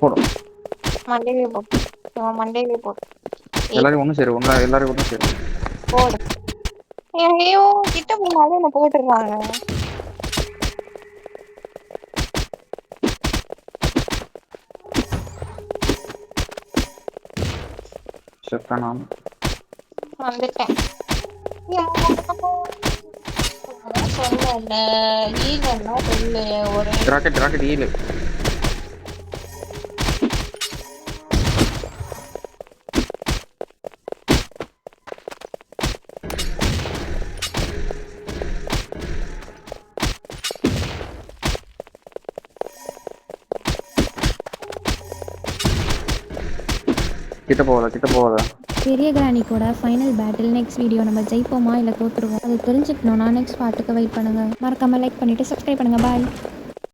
போடும். மண்டையிலே போடு. இவன் மண்டையிலே போடு. ஏய் எல்லாரையும் ஒன்றும் சரி எல்லாரையும் ஒன்றும் சரி. போடு. ஐயோ கிட்ட போனாலும் என்ன போட்டுடுறாங்க. செத்த நான் வந்துட்டேன். சொன்னல ஈகன்னா சொல்லு ஒரு ராக்கெட் ஈலு. கிட்ட போகாத. பெரிய கிராணி கூட ஃபைனல் பேட்டில் நெக்ஸ்ட் வீடியோ நம்ம ஜெயிப்போமா இல்லை தோற்றுருவோம் அது தெரிஞ்சுக்கணும்னா நெக்ஸ்ட் பார்ட்டுக்கு வெயிட் பண்ணுங்கள். மறக்காமல் லைக் பண்ணிவிட்டு சப்ஸ்கிரைப் பண்ணுங்கள். பாய்.